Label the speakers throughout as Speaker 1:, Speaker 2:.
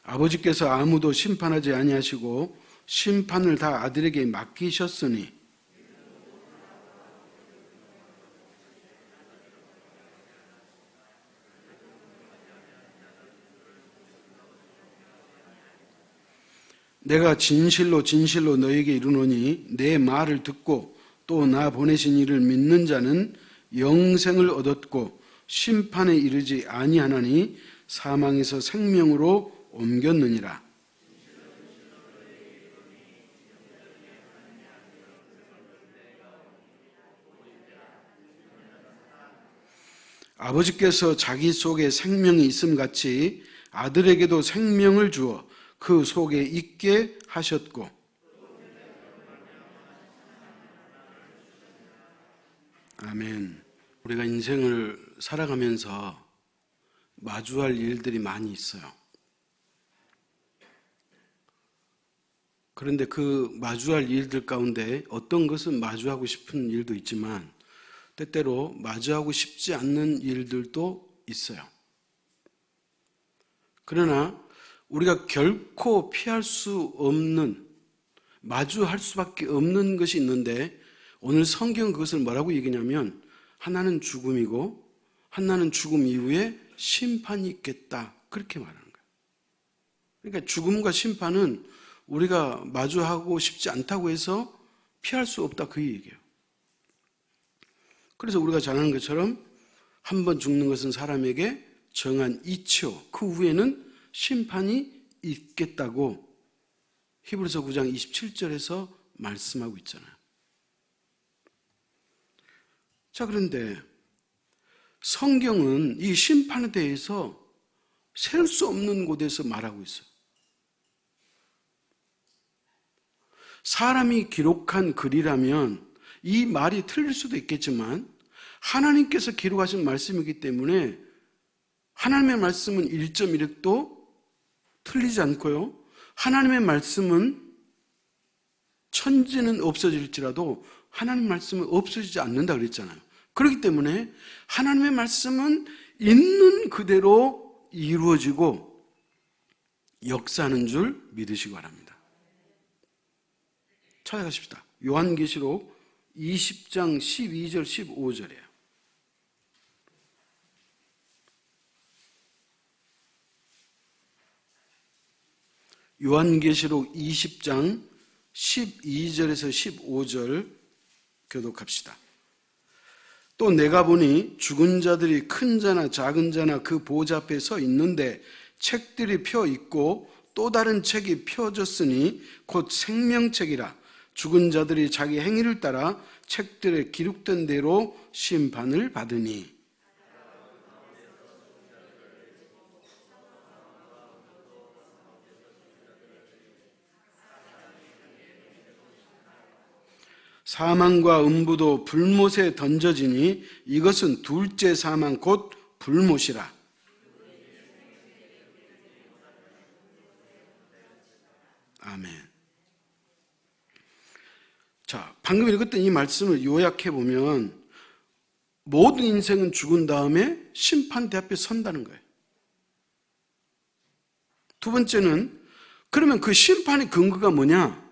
Speaker 1: 아버지께서 아무도 심판하지 아니하시고 심판을 다 아들에게 맡기셨으니 내가 진실로 진실로 너에게 이르노니 내 말을 듣고 또 나 보내신 이를 믿는 자는 영생을 얻었고 심판에 이르지 아니하나니 사망에서 생명으로 옮겼느니라. 아버지께서 자기 속에 생명이 있음 같이 아들에게도 생명을 주어 그 속에 있게 하셨고 아멘. 우리가 인생을 살아가면서 마주할 일들이 많이 있어요. 그런데 그 마주할 일들 가운데 어떤 것은 마주하고 싶은 일도 있지만 때때로 마주하고 싶지 않는 일들도 있어요. 그러나 우리가 결코 피할 수 없는, 마주할 수밖에 없는 것이 있는데 오늘 성경은 그것을 뭐라고 얘기냐면 하나는 죽음이고 하나는 죽음 이후에 심판이 있겠다, 그렇게 말하는 거예요. 그러니까 죽음과 심판은 우리가 마주하고 싶지 않다고 해서 피할 수 없다, 그 얘기예요. 그래서 우리가 잘 아는 것처럼 한 번 죽는 것은 사람에게 정한 이치요, 그 후에는 심판이 있겠다고 히브리서 9장 27절에서 말씀하고 있잖아요. 자, 그런데 성경은 이 심판에 대해서 셀 수 없는 곳에서 말하고 있어요. 사람이 기록한 글이라면 이 말이 틀릴 수도 있겠지만 하나님께서 기록하신 말씀이기 때문에 하나님의 말씀은 1.1획도 틀리지 않고요, 하나님의 말씀은 천지는 없어질지라도 하나님의 말씀은 없어지지 않는다 그랬잖아요. 그렇기 때문에 하나님의 말씀은 있는 그대로 이루어지고 역사하는 줄 믿으시기 바랍니다. 찾아가십시다. 요한계시록 20장 12절 15절이에요. 요한계시록 20장 12절에서 15절 교독합시다. 또 내가 보니 죽은 자들이 큰 자나 작은 자나 그 보좌 앞에 서 있는데 책들이 펴 있고 또 다른 책이 펴졌으니 곧 생명책이라. 죽은 자들이 자기 행위를 따라 책들에 기록된 대로 심판을 받으니. 사망과 음부도 불못에 던져지니 이것은 둘째 사망 곧 불못이라. 아멘. 자, 방금 읽었던 이 말씀을 요약해 보면 모든 인생은 죽은 다음에 심판대 앞에 선다는 거예요. 두 번째는 그러면 그 심판의 근거가 뭐냐?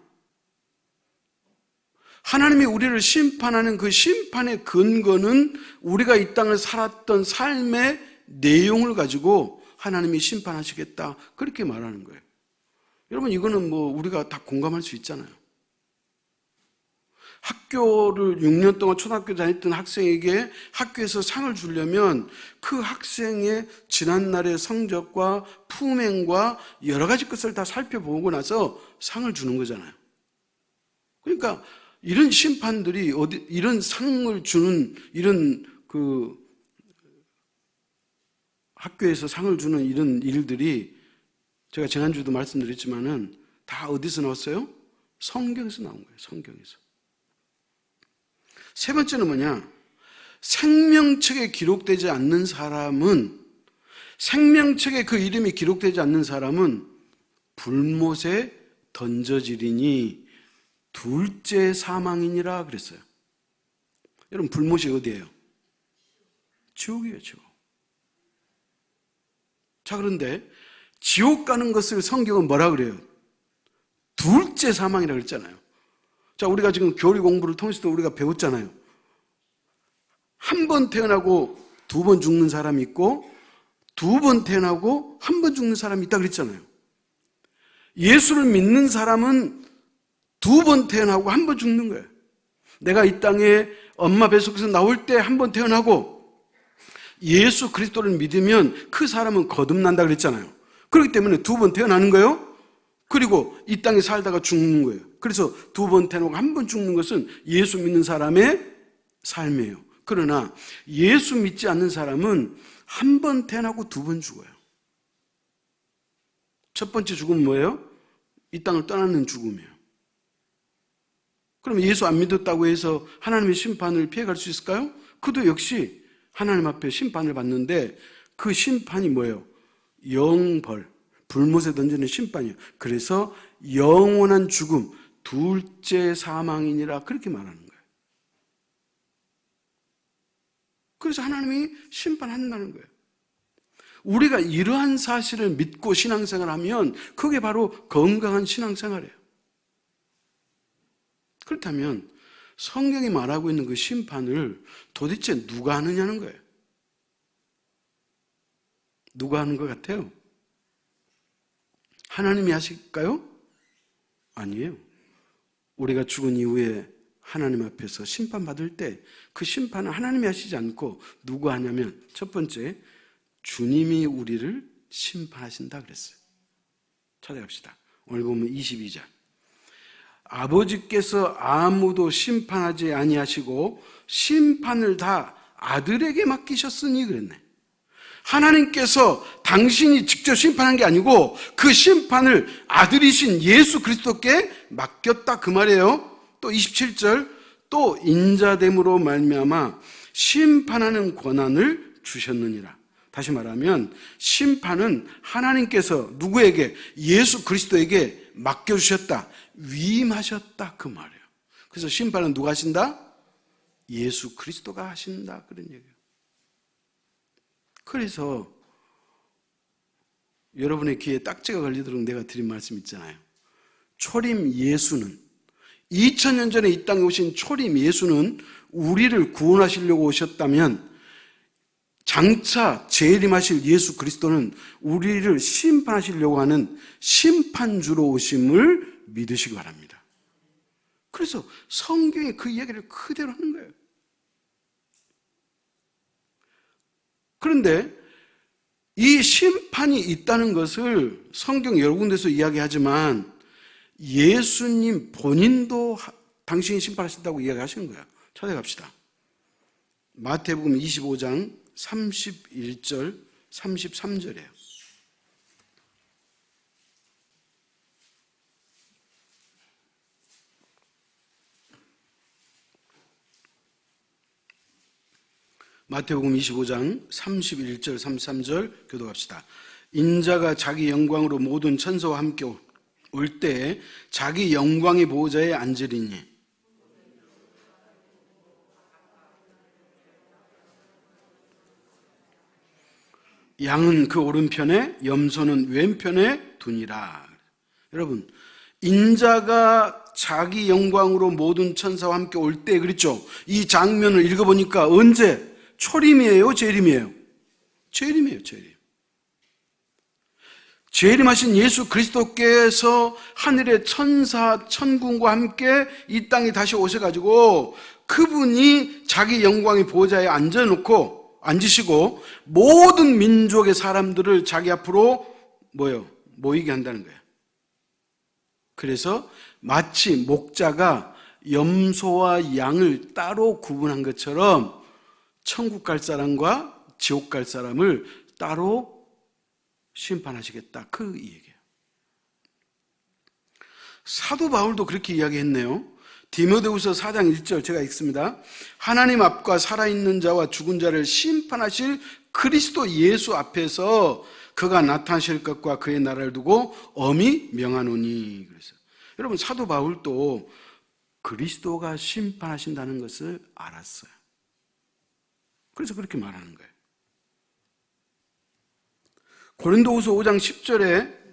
Speaker 1: 하나님이 우리를 심판하는 그 심판의 근거는 우리가 이 땅을 살았던 삶의 내용을 가지고 하나님이 심판하시겠다, 그렇게 말하는 거예요. 여러분, 이거는 우리가 다 공감할 수 있잖아요. 학교를 6년 동안 초등학교 다녔던 학생에게 학교에서 상을 주려면 그 학생의 지난날의 성적과 품행과 여러 가지 것을 다 살펴보고 나서 상을 주는 거잖아요. 그러니까 이런 심판들이 이런 상을 주는 이런 학교에서 상을 주는 이런 일들이 제가 지난주도 말씀드렸지만은 다 어디서 나왔어요? 성경에서 나온 거예요. 성경에서. 세 번째는 뭐냐? 생명책에 기록되지 않는 사람은, 생명책에 그 이름이 기록되지 않는 사람은 불못에 던져지리니 둘째 사망이니라 그랬어요. 여러분, 불못이 어디예요? 지옥이에요, 지옥. 자, 그런데 지옥 가는 것을 성경은 뭐라 그래요? 둘째 사망이라고 그랬잖아요. 자, 우리가 지금 교리 공부를 통해서도 우리가 배웠잖아요. 한 번 태어나고 두 번 죽는 사람이 있고, 두 번 태어나고 한 번 죽는 사람이 있다 그랬잖아요. 예수를 믿는 사람은 두 번 태어나고 한 번 죽는 거예요. 내가 이 땅에 엄마 뱃속에서 나올 때 한 번 태어나고, 예수 그리스도를 믿으면 그 사람은 거듭난다 그랬잖아요. 그렇기 때문에 두 번 태어나는 거예요. 그리고 이 땅에 살다가 죽는 거예요. 그래서 두 번 태어나고 한 번 죽는 것은 예수 믿는 사람의 삶이에요. 그러나 예수 믿지 않는 사람은 한 번 태어나고 두 번 죽어요. 첫 번째 죽음은 뭐예요? 이 땅을 떠나는 죽음이에요. 그럼 예수 안 믿었다고 해서 하나님의 심판을 피해갈 수 있을까요? 그도 역시 하나님 앞에 심판을 받는데, 그 심판이 뭐예요? 영벌, 불못에 던지는 심판이에요. 그래서 영원한 죽음, 둘째 사망이니라 그렇게 말하는 거예요. 그래서 하나님이 심판한다는 거예요. 우리가 이러한 사실을 믿고 신앙생활하면 그게 바로 건강한 신앙생활이에요. 그렇다면 성경이 말하고 있는 그 심판을 도대체 누가 하느냐는 거예요. 누가 하는 것 같아요? 하나님이 하실까요? 아니에요. 우리가 죽은 이후에 하나님 앞에서 심판받을 때 그 심판은 하나님이 하시지 않고 누가 하냐면, 첫 번째, 주님이 우리를 심판하신다 그랬어요. 찾아갑시다. 오늘 보면 22절. 아버지께서 아무도 심판하지 아니하시고 심판을 다 아들에게 맡기셨으니 그랬네. 하나님께서 당신이 직접 심판한 게 아니고 그 심판을 아들이신 예수 그리스도께 맡겼다 그 말이에요. 또 27절, 또 인자됨으로 말미암아 심판하는 권한을 주셨느니라. 다시 말하면 심판은 하나님께서 누구에게? 예수 그리스도에게 맡겨주셨다, 위임하셨다 그 말이에요. 그래서 심판은 누가 하신다? 예수 그리스도가 하신다 그런 얘기예요. 그래서 여러분의 귀에 딱지가 걸리도록 내가 드린 말씀 있잖아요. 초림 예수는, 2000년 전에 이 땅에 오신 초림 예수는 우리를 구원하시려고 오셨다면, 장차 재림하실 예수 그리스도는 우리를 심판하시려고 하는 심판주로 오심을 믿으시기 바랍니다. 그래서 성경이 그 이야기를 그대로 하는 거예요. 그런데 이 심판이 있다는 것을 성경 여러 군데서 이야기하지만 예수님 본인도 당신이 심판하신다고 이야기하시는 거예요. 찾아갑시다. 마태복음 25장 31절, 33절이에요. 마태복음 25장 31절, 33절 교독합시다. 인자가 자기 영광으로 모든 천사와 함께 올 때에 자기 영광의 보호자에 앉으리니 양은 그 오른편에 염소는 왼편에 두니라. 여러분, 인자가 자기 영광으로 모든 천사와 함께 올 때 그랬죠. 이 장면을 읽어보니까 언제? 초림이에요? 재림이에요? 재림이에요. 재림. 재림하신 예수 그리스도께서 하늘의 천사 천군과 함께 이 땅에 다시 오셔가지고 그분이 자기 영광의 보좌에 앉으시고 모든 민족의 사람들을 자기 앞으로 모이게 한다는 거예요. 그래서 마치 목자가 염소와 양을 따로 구분한 것처럼 천국 갈 사람과 지옥 갈 사람을 따로 심판하시겠다 그 얘기예요. 사도 바울도 그렇게 이야기했네요. 디모데후서 4장 1절 제가 읽습니다. 하나님 앞과 살아있는 자와 죽은 자를 심판하실 그리스도 예수 앞에서 그가 나타나실 것과 그의 나라를 두고 엄히 명하노니. 그래서 여러분, 사도 바울도 그리스도가 심판하신다는 것을 알았어요. 그래서 그렇게 말하는 거예요. 고린도후서 5장 10절에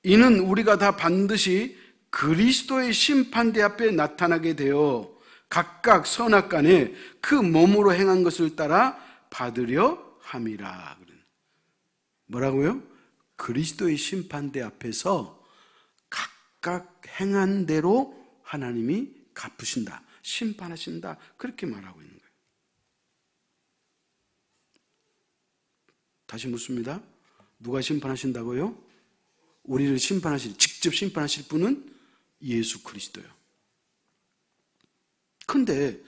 Speaker 1: 이는 우리가 다 반드시 그리스도의 심판대 앞에 나타나게 되어 각각 선악간에 그 몸으로 행한 것을 따라 받으려 함이라. 뭐라고요? 그리스도의 심판대 앞에서 각각 행한 대로 하나님이 갚으신다, 심판하신다, 그렇게 말하고 있는 거예요. 다시 묻습니다. 누가 심판하신다고요? 우리를 직접 심판하실 분은 예수 그리스도요. 그런데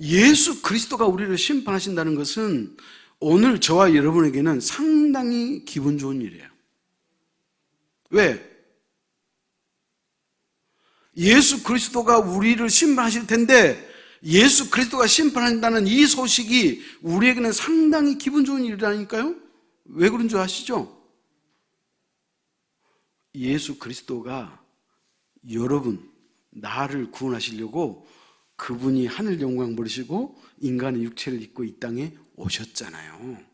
Speaker 1: 예수 그리스도가 우리를 심판하신다는 것은 오늘 저와 여러분에게는 상당히 기분 좋은 일이에요. 왜? 예수 그리스도가 우리를 심판하실 텐데 예수 그리스도가 심판한다는 이 소식이 우리에게는 상당히 기분 좋은 일이라니까요. 왜 그런 줄 아시죠? 예수 그리스도가 여러분, 나를 구원하시려고 그분이 하늘 영광 버리시고 인간의 육체를 입고 이 땅에 오셨잖아요.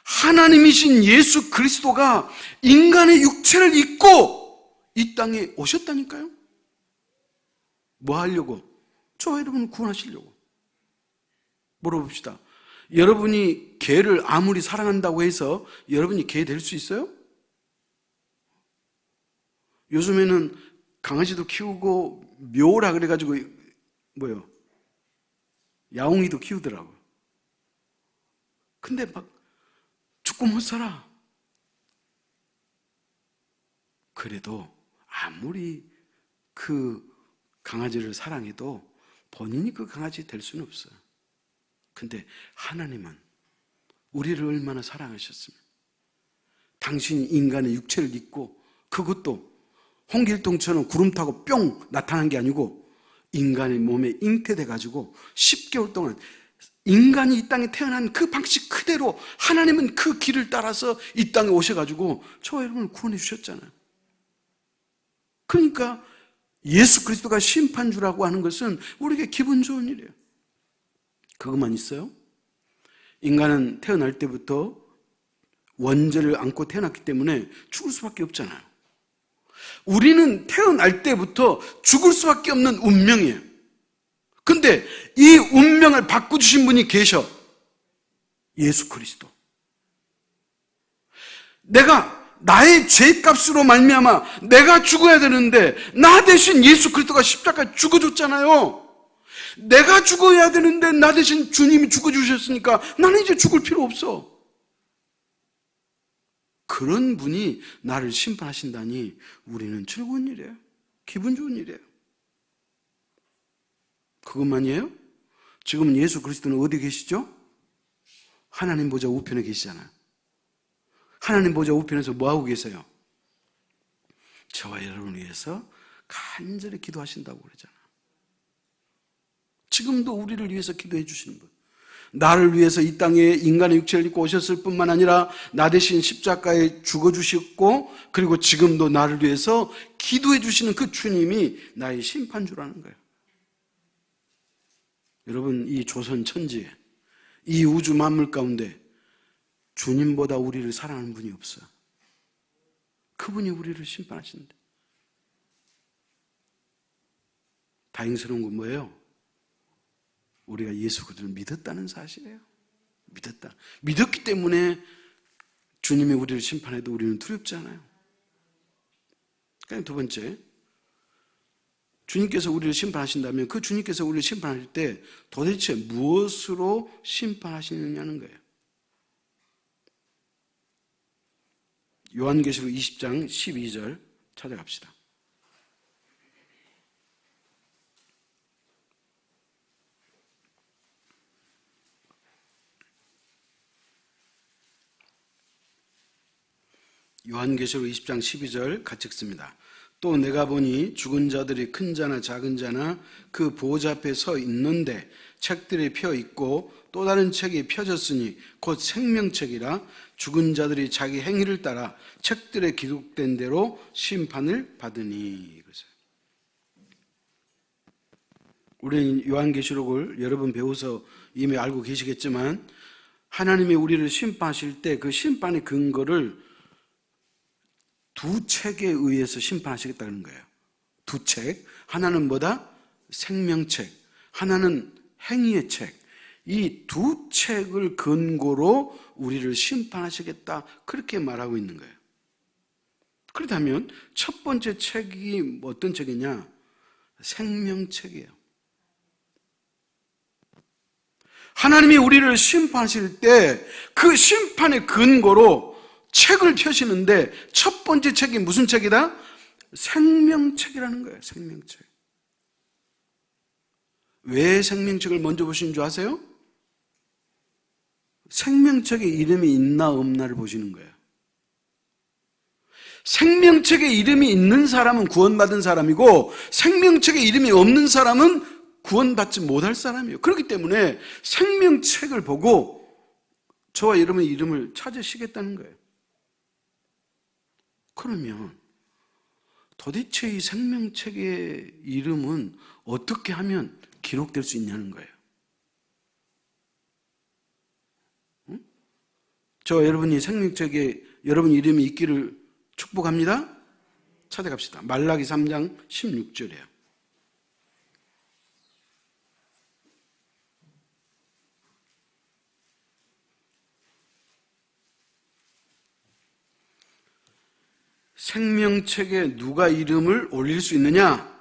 Speaker 1: 하나님이신 예수 그리스도가 인간의 육체를 입고 이 땅에 오셨다니까요. 뭐 하려고? 저 여러분 구원하시려고. 물어봅시다. 여러분이 개를 아무리 사랑한다고 해서 여러분이 개 될 수 있어요? 요즘에는 강아지도 키우고 묘라 그래가지고 뭐요? 야옹이도 키우더라고요. 근데 막 죽고 못 살아. 그래도 아무리 그 강아지를 사랑해도 본인이 그 강아지 될 수는 없어요. 근데 하나님은 우리를 얼마나 사랑하셨으면 당신이 인간의 육체를 입고 그것도 홍길동처럼 구름 타고 뿅 나타난 게 아니고 인간의 몸에 잉태돼가지고 10개월 동안 인간이 이 땅에 태어난 그 방식 그대로 하나님은 그 길을 따라서 이 땅에 오셔가지고 저와 여러분을 구원해 주셨잖아요. 그러니까 예수 그리스도가 심판주라고 하는 것은 우리에게 기분 좋은 일이에요. 그것만 있어요? 인간은 태어날 때부터 원죄를 안고 태어났기 때문에 죽을 수밖에 없잖아요. 우리는 태어날 때부터 죽을 수밖에 없는 운명이에요. 근데 이 운명을 바꿔주신 분이 계셔. 예수 그리스도. 내가 나의 죄값으로 말미암아 내가 죽어야 되는데 나 대신 예수 그리스도가 십자가에 죽어줬잖아요. 내가 죽어야 되는데 나 대신 주님이 죽어주셨으니까 나는 이제 죽을 필요 없어. 그런 분이 나를 심판하신다니 우리는 즐거운 일이에요. 기분 좋은 일이에요. 그것만이에요? 지금 예수 그리스도는 어디 계시죠? 하나님 보좌 우편에 계시잖아요. 하나님 보좌 우편에서 뭐하고 계세요? 저와 여러분을 위해서 간절히 기도하신다고 그러잖아요. 지금도 우리를 위해서 기도해 주시는 분. 나를 위해서 이 땅에 인간의 육체를 입고 오셨을 뿐만 아니라 나 대신 십자가에 죽어주셨고 그리고 지금도 나를 위해서 기도해 주시는 그 주님이 나의 심판주라는 거예요. 여러분, 이 조선 천지에 이 우주 만물 가운데 주님보다 우리를 사랑하는 분이 없어요. 그분이 우리를 심판하시는데 다행스러운 건 뭐예요? 우리가 예수 그리스도를 믿었다는 사실이에요. 믿었기 때문에 주님이 우리를 심판해도 우리는 두렵지 않아요. 그러니까 두 번째, 주님께서 우리를 심판하신다면 그 주님께서 우리를 심판하실 때 도대체 무엇으로 심판하시느냐는 거예요. 요한계시록 20장 12절 찾아갑시다. 요한계시록 20장 12절 같이 읽습니다. 또 내가 보니 죽은 자들이 큰 자나 작은 자나 그 보호자 앞에 서 있는데 책들이 펴 있고 또 다른 책이 펴졌으니 곧 생명책이라 죽은 자들이 자기 행위를 따라 책들에 기록된 대로 심판을 받으니. 우리는 요한계시록을 여러 번 배워서 이미 알고 계시겠지만 하나님이 우리를 심판하실 때 그 심판의 근거를 두 책에 의해서 심판하시겠다는 거예요. 두 책. 하나는 뭐다? 생명책. 하나는 행위의 책. 이 두 책을 근거로 우리를 심판하시겠다. 그렇게 말하고 있는 거예요. 그렇다면 첫 번째 책이 어떤 책이냐? 생명책이에요. 하나님이 우리를 심판하실 때 그 심판의 근거로 책을 펴시는데 첫 번째 책이 무슨 책이다? 생명책이라는 거예요. 생명책. 왜 생명책을 먼저 보시는 줄 아세요? 생명책에 이름이 있나 없나를 보시는 거예요. 생명책에 이름이 있는 사람은 구원받은 사람이고 생명책에 이름이 없는 사람은 구원받지 못할 사람이에요. 그렇기 때문에 생명책을 보고 저와 여러분의 이름을 찾으시겠다는 거예요. 그러면 도대체 이 생명책의 이름은 어떻게 하면 기록될 수 있냐는 거예요. 저와 여러분이 생명책에 여러분 이름이 있기를 축복합니다. 찾아갑시다. 말라기 3장 16절이에요. 생명책에 누가 이름을 올릴 수 있느냐?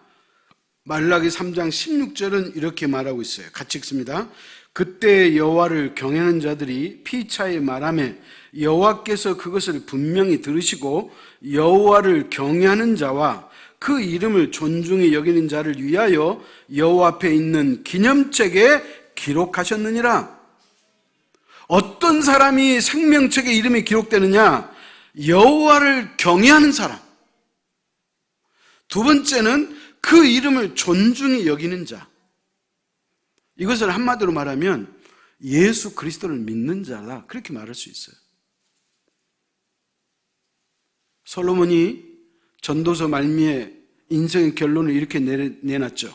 Speaker 1: 말라기 3장 16절은 이렇게 말하고 있어요. 같이 읽습니다. 그때 여호와를 경외하는 자들이 피차에 말하며 여호와께서 그것을 분명히 들으시고 여호와를 경외하는 자와 그 이름을 존중히 여기는 자를 위하여 여호와 앞에 있는 기념책에 기록하셨느니라. 어떤 사람이 생명책에 이름이 기록되느냐? 여호와를 경외하는 사람. 두 번째는 그 이름을 존중히 여기는 자. 이것을 한마디로 말하면 예수 그리스도를 믿는 자다. 그렇게 말할 수 있어요. 솔로몬이 전도서 말미에 인생의 결론을 이렇게 내놨죠.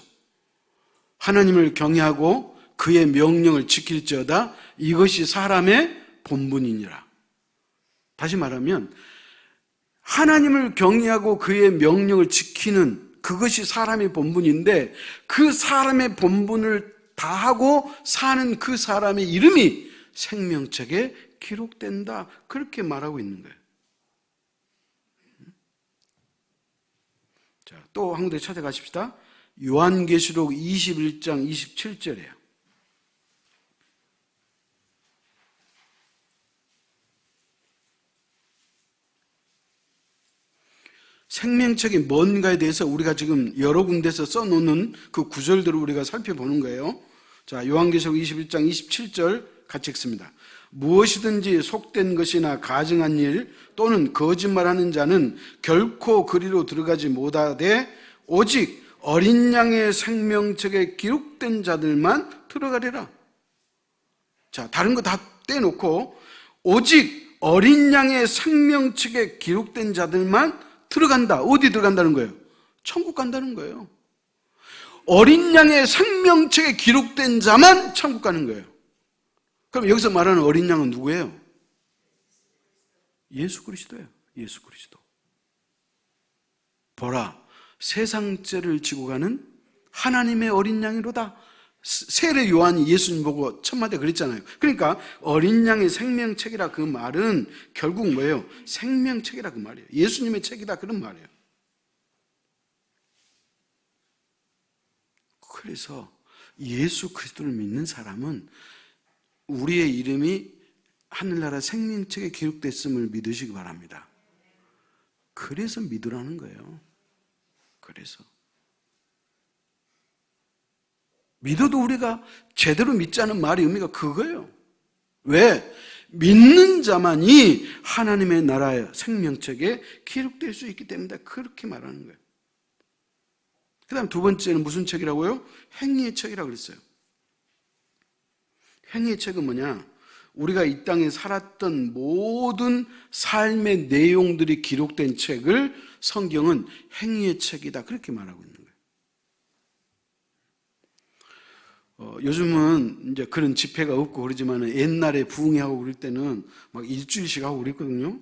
Speaker 1: 하나님을 경외하고 그의 명령을 지킬지어다. 이것이 사람의 본분이니라. 다시 말하면 하나님을 경외하고 그의 명령을 지키는 그것이 사람의 본분인데 그 사람의 본분을 다하고 사는 그 사람의 이름이 생명책에 기록된다. 그렇게 말하고 있는 거예요. 자, 또 한 군데 찾아가십시다. 요한계시록 21장 27절이에요. 생명책이 뭔가에 대해서 우리가 지금 여러 군데서 써놓는 그 구절들을 우리가 살펴보는 거예요. 자, 요한계시록 21장 27절 같이 읽습니다. 무엇이든지 속된 것이나 가증한 일 또는 거짓말하는 자는 결코 그리로 들어가지 못하되 오직 어린 양의 생명책에 기록된 자들만 들어가리라. 자, 다른 거 다 떼놓고 오직 어린 양의 생명책에 기록된 자들만 들어간다. 어디 들어간다는 거예요? 천국 간다는 거예요. 어린 양의 생명책에 기록된 자만 천국 가는 거예요. 그럼 여기서 말하는 어린 양은 누구예요? 예수 그리스도예요. 예수 그리스도. 보라, 세상 죄를 지고 가는 하나님의 어린 양이로다. 세례 요한이 예수님 보고 첫마디 그랬잖아요. 그러니까 어린 양의 생명책이라 그 말은 결국 뭐예요? 생명책이라 그 말이에요. 예수님의 책이다 그런 말이에요. 그래서 예수 그리스도를 믿는 사람은 우리의 이름이 하늘나라 생명책에 기록됐음을 믿으시기 바랍니다. 그래서 믿으라는 거예요. 그래서 믿어도 우리가 제대로 믿지 않은 말의 의미가 그거예요. 왜? 믿는 자만이 하나님의 나라의 생명책에 기록될 수 있기 때문에 그렇게 말하는 거예요. 그 다음 두 번째는 무슨 책이라고요? 행위의 책이라고 그랬어요. 행위의 책은 뭐냐? 우리가 이 땅에 살았던 모든 삶의 내용들이 기록된 책을 성경은 행위의 책이다 그렇게 말하고 있는 거예요. 요즘은 이제 그런 집회가 없고 그러지만 옛날에 부흥회하고 그럴 때는 막 일주일씩 하고 그랬거든요.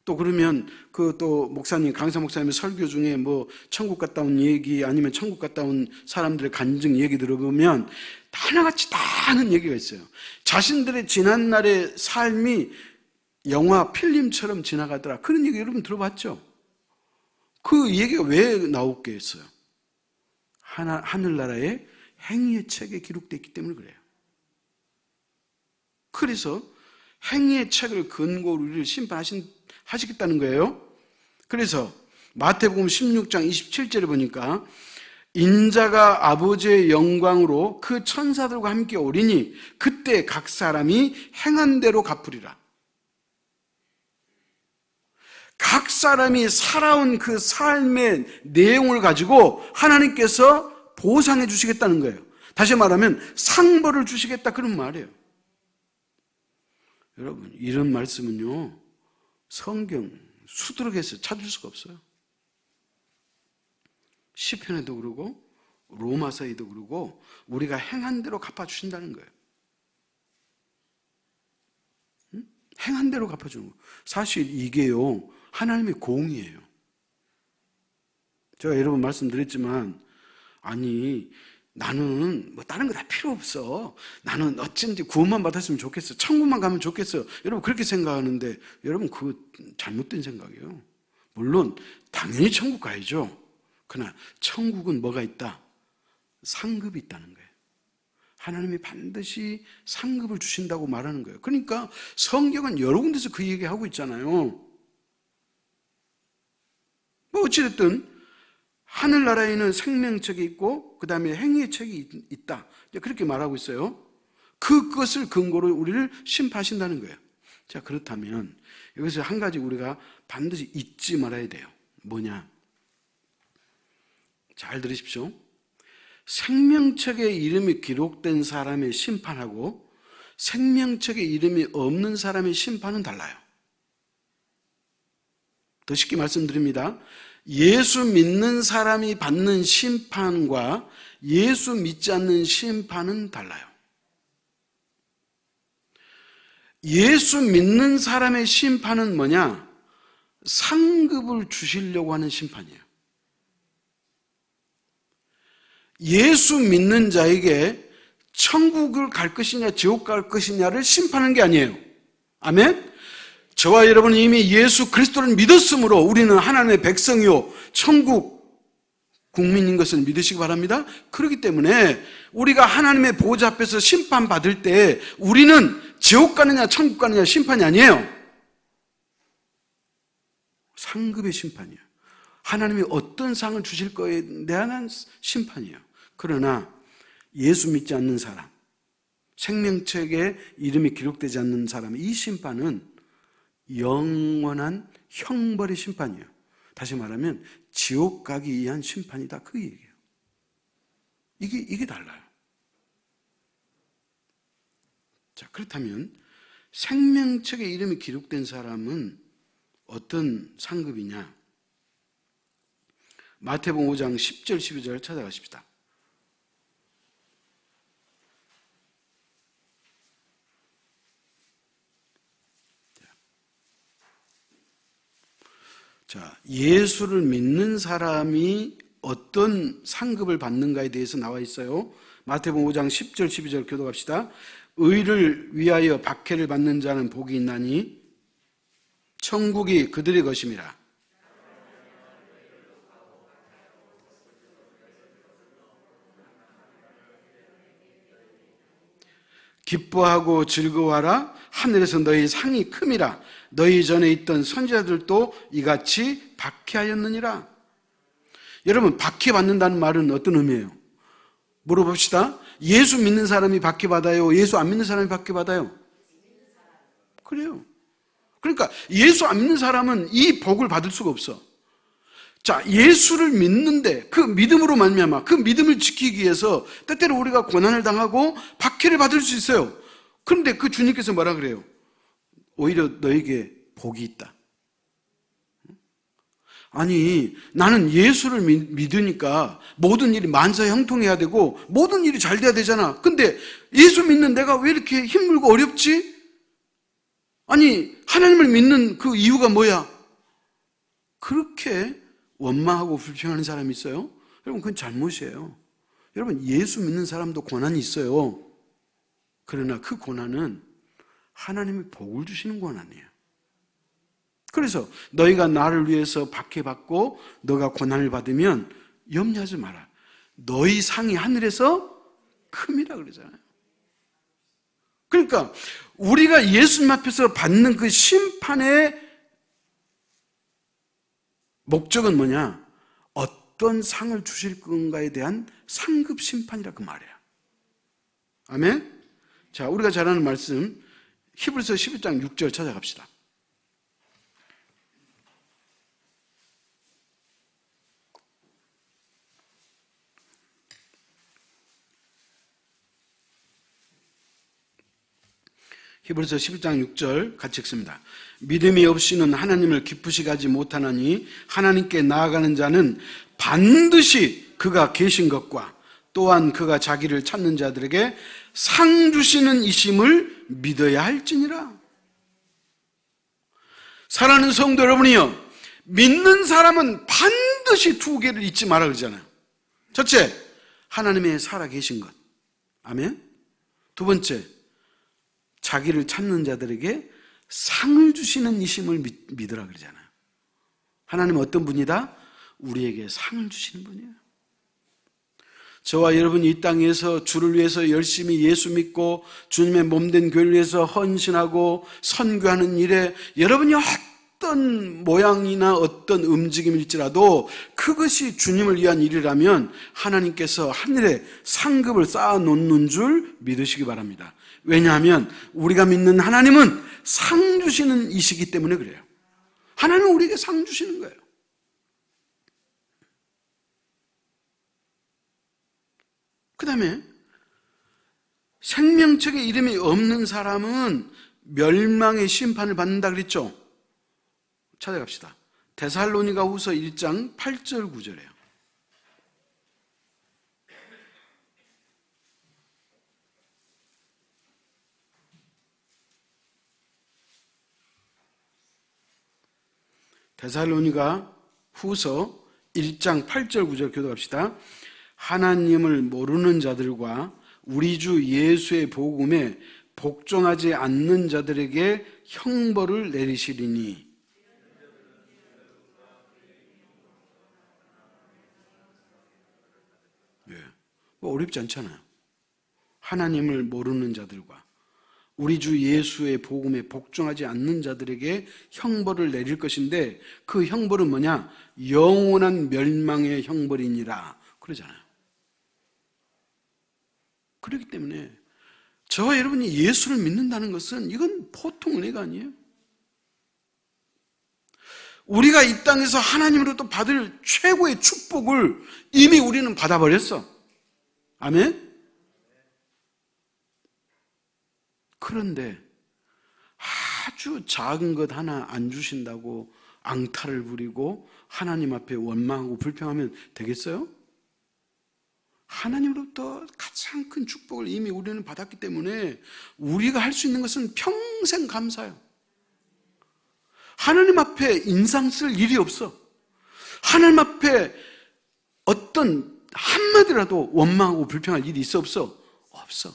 Speaker 1: 또 그러면 그 또 목사님, 강사 목사님 설교 중에 뭐 천국 갔다 온 얘기 아니면 천국 갔다 온 사람들의 간증 얘기 들어보면 다 하나같이 다 하는 얘기가 있어요. 자신들의 지난날의 삶이 영화 필름처럼 지나가더라. 그런 얘기 여러분 들어봤죠? 그 얘기가 왜 나오겠어요? 하늘나라의 행위의 책에 기록되어 있기 때문에 그래요. 그래서 행위의 책을 근거로 우리를 심판하시겠다는 거예요. 그래서 마태복음 16장 27절에 보니까 인자가 아버지의 영광으로 그 천사들과 함께 오리니 그때 각 사람이 행한 대로 갚으리라. 각 사람이 살아온 그 삶의 내용을 가지고 하나님께서 보상해 주시겠다는 거예요. 다시 말하면 상벌을 주시겠다 그런 말이에요. 여러분, 이런 말씀은요, 성경 수두룩해서 찾을 수가 없어요. 시편에도 그러고 로마서에도 그러고 우리가 행한 대로 갚아주신다는 거예요. 행한 대로 갚아주는 거예요. 사실 이게요, 하나님의 공이에요. 제가 여러 번 말씀드렸지만, 아니 나는 뭐 다른 거 다 필요 없어. 나는 어쩐지 구원만 받았으면 좋겠어. 천국만 가면 좋겠어. 여러분 그렇게 생각하는데 여러분 그거 잘못된 생각이에요. 물론 당연히 천국 가야죠. 그러나 천국은 뭐가 있다? 상급이 있다는 거예요. 하나님이 반드시 상급을 주신다고 말하는 거예요. 그러니까 성경은 여러 군데서 그 얘기하고 있잖아요. 뭐 어찌됐든 하늘나라에는 생명책이 있고 그 다음에 행위의 책이 있다. 그렇게 말하고 있어요. 그것을 근거로 우리를 심판하신다는 거예요. 자, 그렇다면 여기서 한 가지 우리가 반드시 잊지 말아야 돼요. 뭐냐? 잘 들으십시오. 생명책에 이름이 기록된 사람의 심판하고 생명책에 이름이 없는 사람의 심판은 달라요. 더 쉽게 말씀드립니다. 예수 믿는 사람이 받는 심판과 예수 믿지 않는 심판은 달라요. 예수 믿는 사람의 심판은 뭐냐? 상급을 주시려고 하는 심판이에요. 예수 믿는 자에게 천국을 갈 것이냐 지옥 갈 것이냐를 심판하는 게 아니에요. 아멘? 저와 여러분은 이미 예수 그리스도를 믿었으므로 우리는 하나님의 백성이요 천국 국민인 것을 믿으시기 바랍니다. 그렇기 때문에 우리가 하나님의 보호자 앞에서 심판받을 때 우리는 지옥 가느냐 천국 가느냐 심판이 아니에요. 상급의 심판이에요. 하나님이 어떤 상을 주실 거에 대한 심판이에요. 그러나 예수 믿지 않는 사람, 생명책에 이름이 기록되지 않는 사람, 이 심판은 영원한 형벌의 심판이에요. 다시 말하면 지옥 가기 위한 심판이다 그 얘기예요. 이게 달라요. 자, 그렇다면 생명책에 이름이 기록된 사람은 어떤 상급이냐? 마태복음 5장 10절 12절 찾아가십시다. 자, 예수를 믿는 사람이 어떤 상급을 받는가에 대해서 나와 있어요. 마태복음 5장 10절 12절 교독합시다. 의를 위하여 박해를 받는 자는 복이 있나니 천국이 그들의 것임이라. 기뻐하고 즐거워하라. 하늘에서 너희 상이 큼이라. 너희 전에 있던 선지자들도 이같이 박해하였느니라. 여러분, 박해받는다는 말은 어떤 의미예요? 물어봅시다. 예수 믿는 사람이 박해받아요? 예수 안 믿는 사람이 박해받아요? 그래요. 그러니까 예수 안 믿는 사람은 이 복을 받을 수가 없어. 자, 예수를 믿는데 그 믿음으로 말미암아 그 믿음을 지키기 위해서 때때로 우리가 고난을 당하고 박해를 받을 수 있어요. 그런데 그 주님께서 뭐라 그래요? 오히려 너에게 복이 있다. 아니, 나는 예수를 믿으니까 모든 일이 만사형통해야 되고 모든 일이 잘 돼야 되잖아. 근데 예수 믿는 내가 왜 이렇게 힘들고 어렵지? 아니, 하나님을 믿는 그 이유가 뭐야? 그렇게 원망하고 불평하는 사람이 있어요? 여러분, 그건 잘못이에요. 여러분, 예수 믿는 사람도 고난이 있어요. 그러나 그 고난은 하나님이 복을 주시는 고난이에요. 그래서 너희가 나를 위해서 박해받고 너가 고난을 받으면 염려하지 마라. 너희 상이 하늘에서 큼이라 그러잖아요. 그러니까 우리가 예수님 앞에서 받는 그 심판의 목적은 뭐냐? 어떤 상을 주실 건가에 대한 상급 심판이라 그 말이야. 아멘? 자, 우리가 잘 아는 말씀 히브리서 11장 6절 찾아갑시다. 히브리서 12장 6절 같이 읽습니다. 믿음이 없이는 하나님을 기쁘시게 하지 못하나니 하나님께 나아가는 자는 반드시 그가 계신 것과 또한 그가 자기를 찾는 자들에게 상 주시는 이심을 믿어야 할지니라. 사랑하는 성도 여러분이요, 믿는 사람은 반드시 두 개를 잊지 마라 그러잖아요. 첫째, 하나님의 살아계신 것. 아멘. 두 번째, 자기를 찾는 자들에게 상을 주시는 이심을 믿으라 그러잖아요. 하나님은 어떤 분이다? 우리에게 상을 주시는 분이에요. 저와 여러분이 이 땅에서 주를 위해서 열심히 예수 믿고 주님의 몸된 교회를 위해서 헌신하고 선교하는 일에 여러분이 어떤 모양이나 어떤 움직임일지라도 그것이 주님을 위한 일이라면 하나님께서 하늘에 상급을 쌓아놓는 줄 믿으시기 바랍니다. 왜냐하면 우리가 믿는 하나님은 상 주시는 이시기 때문에 그래요. 하나님은 우리에게 상 주시는 거예요. 그 다음에 생명책에 이름이 없는 사람은 멸망의 심판을 받는다 그랬죠. 찾아갑시다. 데살로니가 후서 1장 8절 9절이에요. 데살로니가 후서 1장 8절 9절 교독합시다. 하나님을 모르는 자들과 우리 주 예수의 복음에 복종하지 않는 자들에게 형벌을 내리시리니. 뭐 어렵지 않잖아요. 하나님을 모르는 자들과 우리 주 예수의 복음에 복종하지 않는 자들에게 형벌을 내릴 것인데 그 형벌은 뭐냐? 영원한 멸망의 형벌이니라 그러잖아요. 그렇기 때문에 저와 여러분이 예수를 믿는다는 것은 이건 보통 은혜가 아니에요. 우리가 이 땅에서 하나님으로부터 받을 최고의 축복을 이미 우리는 받아버렸어. 아멘? 그런데 아주 작은 것 하나 안 주신다고 앙탈을 부리고 하나님 앞에 원망하고 불평하면 되겠어요? 하나님으로부터 가장 큰 축복을 이미 우리는 받았기 때문에 우리가 할 수 있는 것은 평생 감사해요. 하나님 앞에 인상 쓸 일이 없어. 하나님 앞에 어떤 한마디라도 원망하고 불평할 일이 있어 없어? 없어.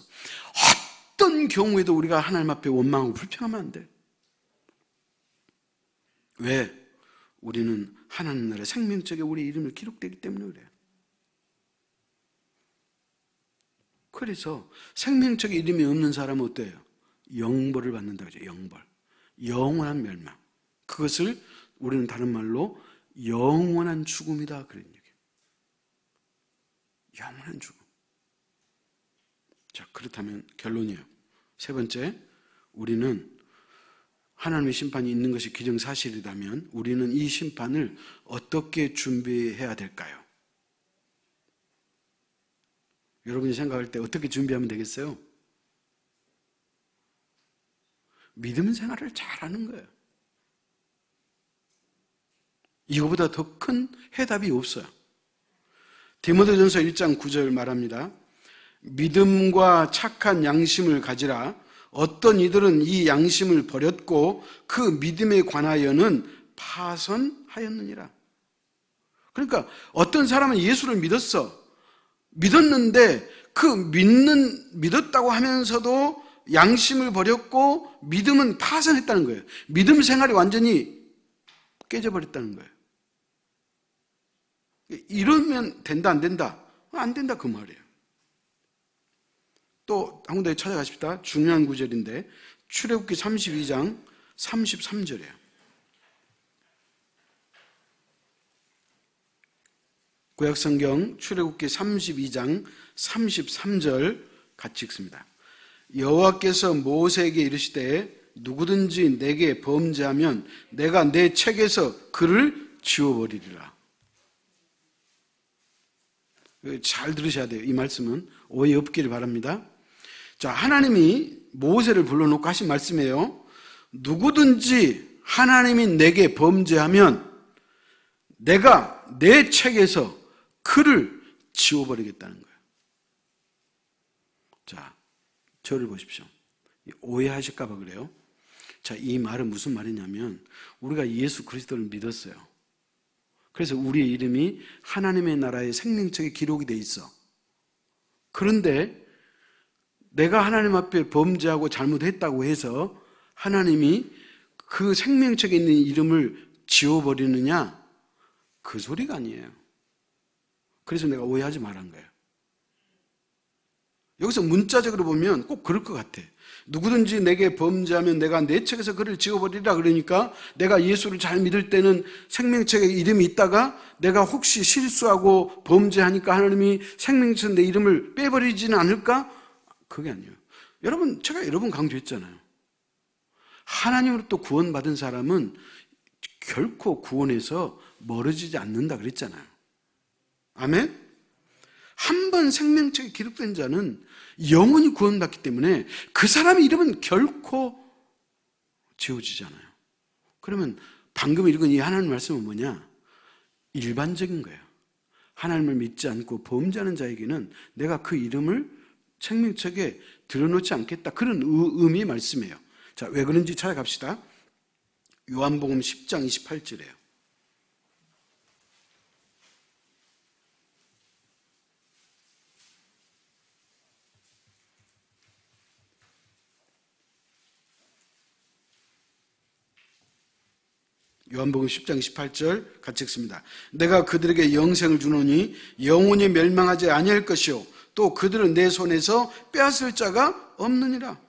Speaker 1: 어떤 경우에도 우리가 하나님 앞에 원망하고 불평하면 안 돼. 왜? 우리는 하나님 나라의 생명책에 우리 이름을 기록되기 때문에 그래요. 그래서 생명책에 이름이 없는 사람은 어때요? 영벌을 받는다고 하죠. 영벌. 영원한 멸망. 그것을 우리는 다른 말로 영원한 죽음이다 그런 얘기예요. 영원한 죽음. 자, 그렇다면 결론이에요. 세 번째, 우리는 하나님의 심판이 있는 것이 기정사실이라면 우리는 이 심판을 어떻게 준비해야 될까요? 여러분이 생각할 때 어떻게 준비하면 되겠어요? 믿음 생활을 잘하는 거예요. 이거보다 더 큰 해답이 없어요. 디모데전서 1장 9절 말합니다. 믿음과 착한 양심을 가지라. 어떤 이들은 이 양심을 버렸고 그 믿음에 관하여는 파선하였느니라. 그러니까 어떤 사람은 예수를 믿었는데 그 믿었다고 하면서도 양심을 버렸고 믿음은 파선했다는 거예요. 믿음 생활이 완전히 깨져버렸다는 거예요. 이러면 된다 안 된다? 안 된다 그 말이에요. 또 한 군데 찾아가십시다. 중요한 구절인데 출애굽기 32장 33절이에요. 구약성경 출애굽기 32장 33절 같이 읽습니다. 여호와께서 모세에게 이르시되 누구든지 내게 범죄하면 내가 내 책에서 그를 지워버리리라. 잘 들으셔야 돼요. 이 말씀은 오해 없기를 바랍니다. 자, 하나님이 모세를 불러놓고 하신 말씀이에요. 누구든지 하나님이 내게 범죄하면 내가 내 책에서 그를 지워버리겠다는 거예요. 자, 저를 보십시오. 오해하실까 봐 그래요. 자, 이 말은 무슨 말이냐면 우리가 예수 그리스도를 믿었어요. 그래서 우리의 이름이 하나님의 나라의 생명책에 기록이 돼 있어. 그런데 내가 하나님 앞에 범죄하고 잘못했다고 해서 하나님이 그 생명책에 있는 이름을 지워버리느냐? 그 소리가 아니에요. 그래서 내가 오해하지 말란 거예요. 여기서 문자적으로 보면 꼭 그럴 것 같아. 누구든지 내게 범죄하면 내가 내 책에서 그를 지워버리라. 그러니까 내가 예수를 잘 믿을 때는 생명책에 이름이 있다가 내가 혹시 실수하고 범죄하니까 하나님이 생명책에 내 이름을 빼버리지는 않을까? 그게 아니에요. 여러분, 제가 여러 번 강조했잖아요. 하나님으로부터 구원받은 사람은 결코 구원에서 멀어지지 않는다 그랬잖아요. 아멘? 한 번 생명책에 기록된 자는 영원히 구원받기 때문에 그 사람의 이름은 결코 지워지잖아요. 그러면 방금 읽은 이 하나님 말씀은 뭐냐? 일반적인 거예요. 하나님을 믿지 않고 범죄하는 자에게는 내가 그 이름을 생명책에 들여놓지 않겠다. 그런 의미의 말씀이에요. 자, 왜 그런지 찾아갑시다. 요한복음 10장 28절이에요. 요한복음 10장 28절 같이 읽습니다. 내가 그들에게 영생을 주노니 영원히 멸망하지 아니할 것이요 또 그들은 내 손에서 빼앗을 자가 없느니라.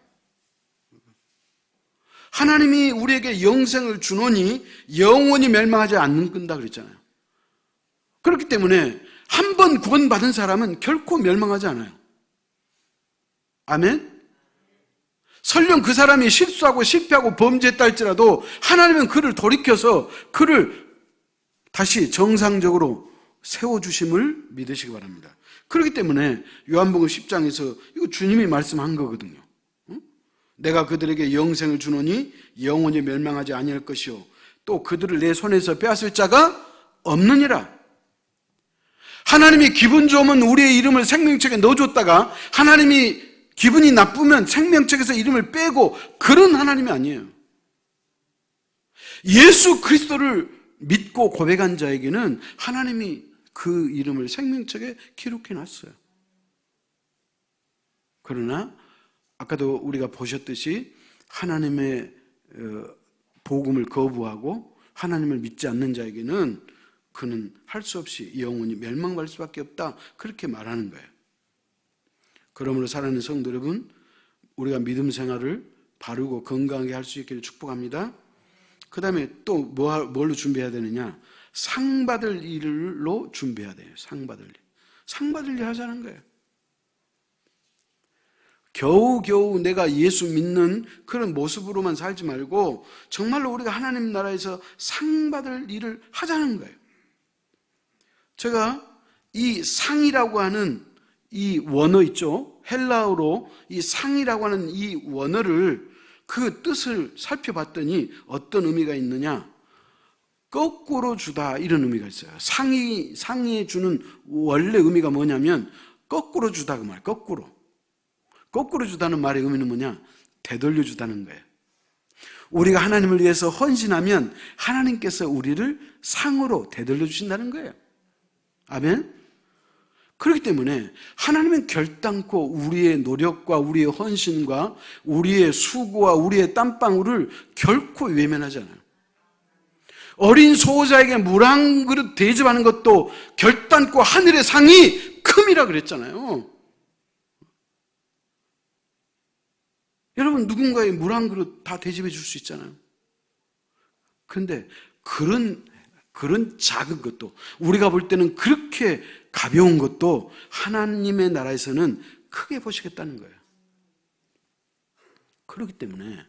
Speaker 1: 하나님이 우리에게 영생을 주노니 영원히 멸망하지 않는다 그랬잖아요. 그렇기 때문에 한 번 구원받은 사람은 결코 멸망하지 않아요. 아멘? 설령 그 사람이 실수하고 실패하고 범죄했다 할지라도 하나님은 그를 돌이켜서 그를 다시 정상적으로 세워주심을 믿으시기 바랍니다. 그렇기 때문에 요한복음 10장에서 이거 주님이 말씀한 거거든요. 내가 그들에게 영생을 주노니 영원히 멸망하지 아니할 것이요 또 그들을 내 손에서 빼앗을 자가 없느니라. 하나님이 기분 좋으면 우리의 이름을 생명책에 넣어줬다가 하나님이 기분이 나쁘면 생명책에서 이름을 빼고 그런 하나님이 아니에요. 예수 그리스도를 믿고 고백한 자에게는 하나님이 그 이름을 생명책에 기록해놨어요. 그러나 아까도 우리가 보셨듯이 하나님의 복음을 거부하고 하나님을 믿지 않는 자에게는 그는 할 수 없이 영원히 멸망할 수밖에 없다. 그렇게 말하는 거예요. 그러므로 사랑하는 성도 여러분, 우리가 믿음 생활을 바르고 건강하게 할 수 있기를 축복합니다. 그 다음에 또 뭘로 준비해야 되느냐? 상 받을 일로 준비해야 돼요. 상 받을 일. 상 받을 일 하자는 거예요. 겨우겨우 내가 예수 믿는 그런 모습으로만 살지 말고 정말로 우리가 하나님 나라에서 상 받을 일을 하자는 거예요. 제가 이 상이라고 하는 이 원어 있죠? 헬라어로 이 상이라고 하는 이 원어를 그 뜻을 살펴봤더니 어떤 의미가 있느냐? 거꾸로 주다 이런 의미가 있어요. 상이 주는 원래 의미가 뭐냐면 거꾸로 주다 그 말. 거꾸로 주다는 말의 의미는 뭐냐? 되돌려 주다는 거예요. 우리가 하나님을 위해서 헌신하면 하나님께서 우리를 상으로 되돌려 주신다는 거예요. 아멘. 그렇기 때문에 하나님은 결단코 우리의 노력과 우리의 헌신과 우리의 수고와 우리의 땀방울을 결코 외면하지 않아요. 어린 소자에게 물 한 그릇 대접하는 것도 결단코 하늘의 상이 큼이라 그랬잖아요. 여러분, 누군가의 물 한 그릇 다 대접해 줄 수 있잖아요. 그런데 그런 작은 것도, 우리가 볼 때는 그렇게 가벼운 것도 하나님의 나라에서는 크게 보시겠다는 거예요. 그렇기 때문에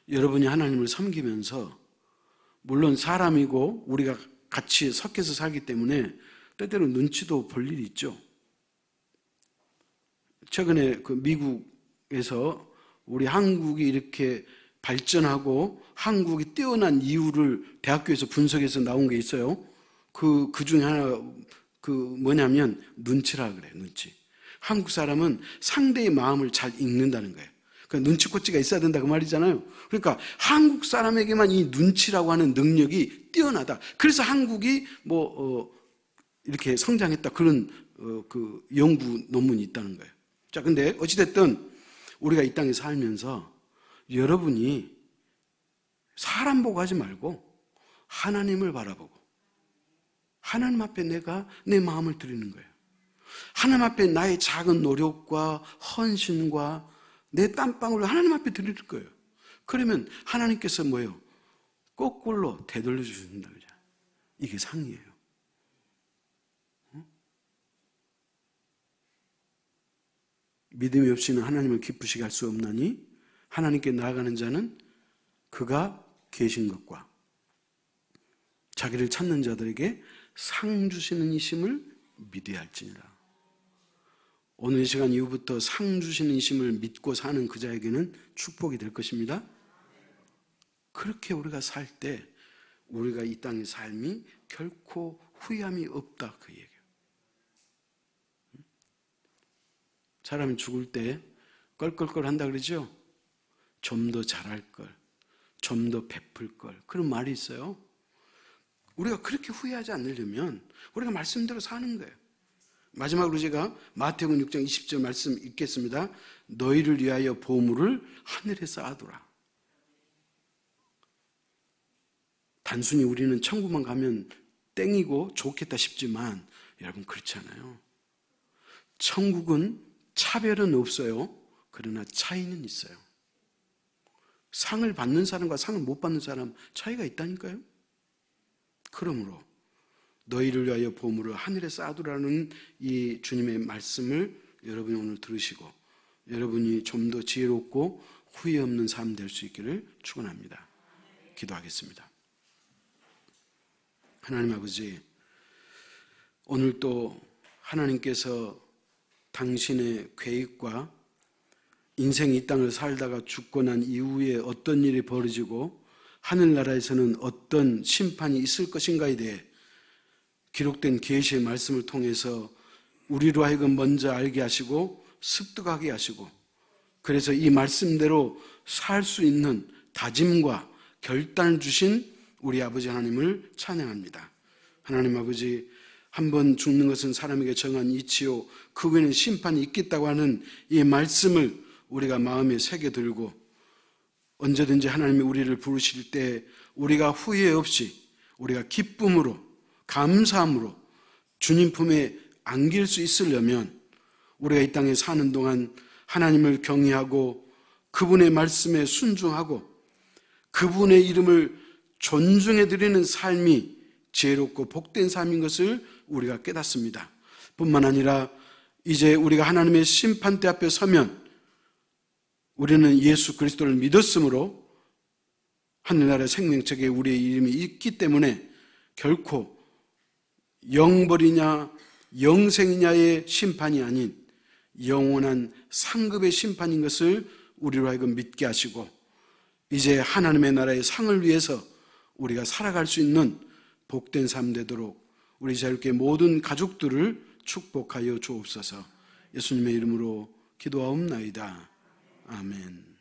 Speaker 1: 여러분이 하나님을 섬기면서, 물론 사람이고 우리가 같이 섞여서 살기 때문에 때때로 눈치도 볼 일이 있죠. 최근에 그 미국에서 우리 한국이 이렇게 발전하고 한국이 뛰어난 이유를 대학교에서 분석해서 나온 게 있어요. 그 중에 하나, 뭐냐면 눈치라 그래요, 눈치. 한국 사람은 상대의 마음을 잘 읽는다는 거예요. 그러니까 눈치코치가 있어야 된다 그 말이잖아요. 그러니까 한국 사람에게만 이 눈치라고 하는 능력이 뛰어나다. 그래서 한국이 이렇게 성장했다. 그런 그 연구 논문이 있다는 거예요. 자, 근데 어찌됐든 우리가 이 땅에 살면서 여러분이 사람 보고 하지 말고 하나님을 바라보고 하나님 앞에 내가 내 마음을 드리는 거예요. 하나님 앞에 나의 작은 노력과 헌신과 내 땀방울을 하나님 앞에 드릴 거예요. 그러면 하나님께서 뭐예요? 거꾸로 되돌려 주신다. 이게 상이에요. 믿음이 없이는 하나님을 기쁘시게 할 수 없나니 하나님께 나아가는 자는 그가 계신 것과 자기를 찾는 자들에게 상 주시는 이심을 믿어야 할지니라. 오늘 이 시간 이후부터 상 주시는 이심을 믿고 사는 그 자에게는 축복이 될 것입니다. 그렇게 우리가 살 때 우리가 이 땅의 삶이 결코 후회함이 없다 그 얘기예요. 사람이 죽을 때 껄껄껄 한다 그러죠? 좀 더 잘할 걸, 좀 더 베풀 걸, 그런 말이 있어요. 우리가 그렇게 후회하지 않으려면 우리가 말씀대로 사는 거예요. 마지막으로 제가 마태복음 6장 20절 말씀 읽겠습니다. 너희를 위하여 보물을 하늘에 쌓아두라. 단순히 우리는 천국만 가면 땡이고 좋겠다 싶지만 여러분 그렇지 않아요. 천국은 차별은 없어요. 그러나 차이는 있어요. 상을 받는 사람과 상을 못 받는 사람 차이가 있다니까요. 그러므로 너희를 위하여 보물을 하늘에 쌓아두라는 이 주님의 말씀을 여러분이 오늘 들으시고 여러분이 좀 더 지혜롭고 후회 없는 삶 될 수 있기를 축원합니다. 기도하겠습니다. 하나님 아버지, 오늘 또 하나님께서 당신의 계획과 인생 이 땅을 살다가 죽고 난 이후에 어떤 일이 벌어지고 하늘나라에서는 어떤 심판이 있을 것인가에 대해 기록된 계시의 말씀을 통해서 우리로 하여금 먼저 알게 하시고 습득하게 하시고 그래서 이 말씀대로 살 수 있는 다짐과 결단을 주신 우리 아버지 하나님을 찬양합니다. 하나님 아버지, 한 번 죽는 것은 사람에게 정한 이치요 그 후에는 심판이 있겠다고 하는 이 말씀을 우리가 마음에 새겨들고 언제든지 하나님이 우리를 부르실 때 우리가 후회 없이 우리가 기쁨으로 감사함으로 주님 품에 안길 수 있으려면 우리가 이 땅에 사는 동안 하나님을 경외하고 그분의 말씀에 순종하고 그분의 이름을 존중해 드리는 삶이 지혜롭고 복된 삶인 것을 우리가 깨닫습니다. 뿐만 아니라 이제 우리가 하나님의 심판대 앞에 서면 우리는 예수 그리스도를 믿었으므로 하늘나라 생명책에 우리의 이름이 있기 때문에 결코 영벌이냐 영생이냐의 심판이 아닌 영원한 상급의 심판인 것을 우리로 하여금 믿게 하시고 이제 하나님의 나라의 상을 위해서 우리가 살아갈 수 있는 복된 삶 되도록 우리 자유롭게 모든 가족들을 축복하여 주옵소서. 예수님의 이름으로 기도하옵나이다. 아멘.